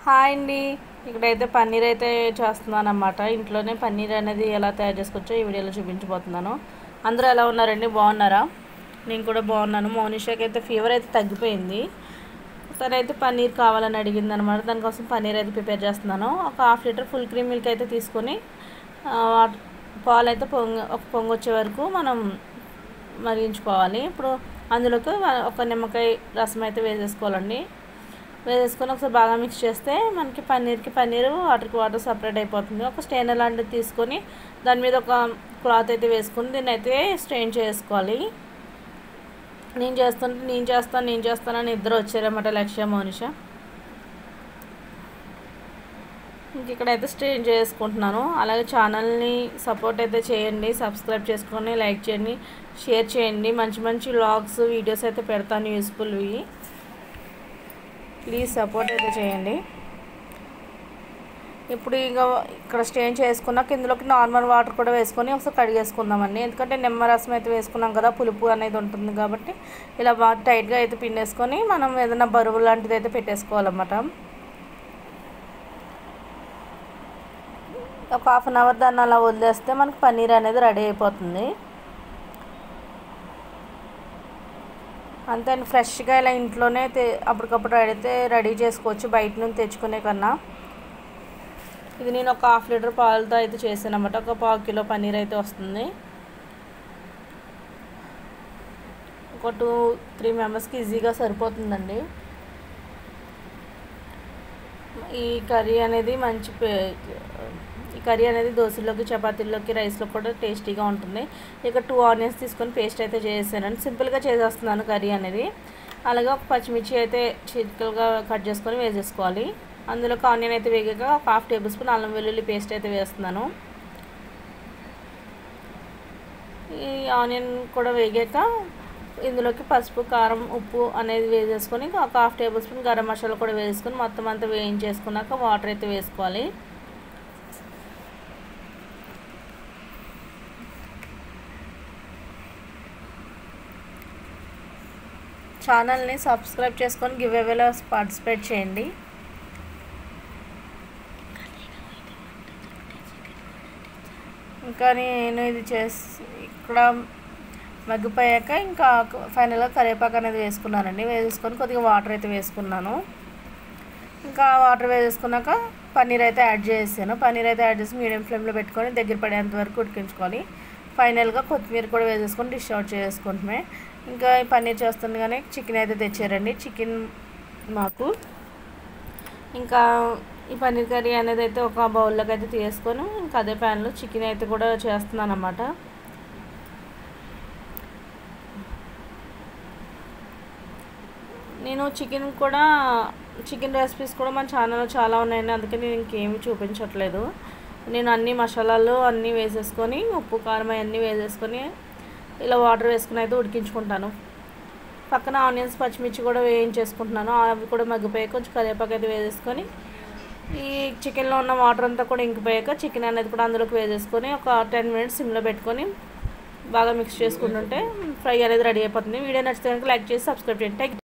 Hi అండి. ఇక్కడైతే పన్నీర్ అయితే చేస్తున్నాను అన్నమాట. ఇంట్లోనే పన్నీర్ అనేది ఎలా తయారు చేసుకోవచ్చో ఈ వీడియోలో చూపించబోతున్నాను. అందరూ ఎలా ఉన్నారండి? బాగున్నారా? నేను కూడా బాగున్నాను. మౌనిషాకి అయితే ఫీవర్ అయితే తగ్గిపోయింది. తనైతే పన్నీర్ కావాలని అడిగింది అనమాట. దానికోసం పన్నీర్ అయితే ప్రిపేర్ చేస్తున్నాను. ఒక half litre full cream milk అయితే తీసుకొని పాలు అయితే పొంగు వచ్చే వరకు మనం మరిగించుకోవాలి. ఇప్పుడు అందులోకి ఒక నిమ్మకాయ రసం అయితే వేసేసుకోవాలండి. వేసుకొని ఒకసారి బాగా మిక్స్ చేస్తే మనకి పన్నీర్ వాటర్కి వాటర్ సపరేట్ అయిపోతుంది. ఒక స్టెయినర్ లాంటిది తీసుకొని దాని మీద ఒక క్లాత్ అయితే వేసుకొని దీన్ని అయితే స్ట్రెయిన్ చేసుకోవాలి. నేను చేస్తానని ఇద్దరు వచ్చారన్నమాట, లక్ష్య మౌనిష. ఇంక ఇక్కడైతే స్ట్రెయిన్ చేసుకుంటున్నాను. అలాగే ఛానల్ని సపోర్ట్ అయితే చేయండి, సబ్స్క్రైబ్ చేసుకొని లైక్ చేయండి, షేర్ చేయండి. మంచి మంచి వ్లాగ్స్ వీడియోస్ అయితే పెడతాను, యూస్ఫుల్వి. ప్లీజ్ సపోర్ట్ అయితే చేయండి. ఇప్పుడు ఇక్కడ స్ట్రెయిన్ చేసుకున్నాక ఇందులోకి నార్మల్ వాటర్ కూడా వేసుకొని ఒకసారి కడిగేసుకుందామండి. ఎందుకంటే నిమ్మరసం అయితే వేసుకున్నాం కదా, పులుపు అనేది ఉంటుంది కాబట్టి ఇలా బాగా టైట్గా అయితే పిండేసుకొని మనం ఏదైనా బరువు లాంటిది అయితే పెట్టేసుకోవాలన్నమాట. ఒక హాఫ్ అన్ అవర్ దాన్ని అలా వదిలేస్తే మనకి పన్నీర్ అనేది రెడీ అయిపోతుంది. అంతే, ఫ్రెష్గా ఇలా ఇంట్లోనే అప్పటికప్పుడు రెడీ చేసుకోవచ్చు బయట నుంచి తెచ్చుకునే కన్నా. ఇది నేను ఒక హాఫ్ లీటర్ పాలతో అయితే చేసాను అన్నమాట. ఒక పావు కిలో పన్నీర్ అయితే వస్తుంది. ఒక 2-3 మెంబర్స్కి ఈజీగా సరిపోతుందండి. ఈ కర్రీ అనేది దోశల్లోకి, చపాతీల్లోకి, రైస్లో కూడా టేస్టీగా ఉంటుంది. ఇక 2 ఆనియన్స్ తీసుకొని పేస్ట్ అయితే చేసానండి. సింపుల్గా చేసేస్తున్నాను కర్రీ అనేది. అలాగే ఒక పచ్చిమిర్చి అయితే చిటికలుగా కట్ చేసుకొని వేసేసుకోవాలి. అందులోకి ఆనియన్ అయితే వేగాక ఒక హాఫ్ టేబుల్ స్పూన్ అల్లం వెల్లుల్లి పేస్ట్ అయితే వేస్తున్నాను. ఈ ఆనియన్ కూడా వేగాక ఇందులోకి పసుపు, కారం, ఉప్పు అనేది వేసేసుకొని ఒక half table spoon garam masala కూడా వేసుకొని మొత్తం అంతా వేయించేసుకున్నాక వాటర్ అయితే వేసుకోవాలి. ఛానల్ని సబ్స్క్రైబ్ చేసుకొని గివ్ అవేలో పార్టిసిపేట్ చేయండి. ఇంకా నేను ఇది ఇక్కడ మగ్గిపోయాక ఇంకా ఫైనల్గా కరివేపాకు అనేది వేసుకున్నానండి. వేసుకొని కొద్దిగా వాటర్ అయితే వేసుకున్నాను. ఇంకా వాటర్ వేసుకున్నాక పన్నీర్ అయితే యాడ్ చేసాను. పన్నీర్ అయితే యాడ్ చేసి మీడియం ఫ్లేమ్లో పెట్టుకొని దగ్గర పడేంత వరకు ఉడికించుకొని ఫైనల్గా కొత్తిమీర కూడా వేసేసుకొని డిష్ అవుట్ చేసుకుంటామే. ఇంకా ఈ పన్నీర్ చేస్తుండగానే చికెన్ అయితే తెచ్చారండి. చికెన్ మాకు ఇంకా ఈ పన్నీర్ కర్రీ అనేది అయితే ఒక బౌల్లోకి అయితే తీసుకొని ఇంకా అదే ప్యాన్లో చికెన్ అయితే కూడా చేస్తున్నాను అన్నమాట. నేను చికెన్ రెసిపీస్ కూడా మన ఛానల్లో చాలా ఉన్నాయండి, అందుకే నేను ఇంకేమీ చూపించట్లేదు. నేను అన్ని మసాలాలు అన్నీ వేసేసుకొని ఉప్పు, కారం అవన్నీ వేసేసుకొని ఇలా వాటర్ వేసుకుని అయితే ఉడికించుకుంటాను. పక్కన ఆనియన్స్, పచ్చిమిర్చి కూడా వేయించేసుకుంటున్నాను. అవి కూడా మగ్గిపోయాక కొంచెం కరివేపాకు అయితే వేసేసుకొని ఈ చికెన్లో ఉన్న వాటర్ అంతా కూడా ఇంకిపోయాక చికెన్ అనేది కూడా అందులోకి వేసేసుకొని ఒక 10 మినిట్స్ సిమ్లో పెట్టుకొని బాగా మిక్స్ చేసుకుంటుంటే ఫ్రై అనేది రెడీ అయిపోతుంది. వీడియో నచ్చితే కనుక లైక్ చేసి సబ్స్క్రైబ్ చేయండి.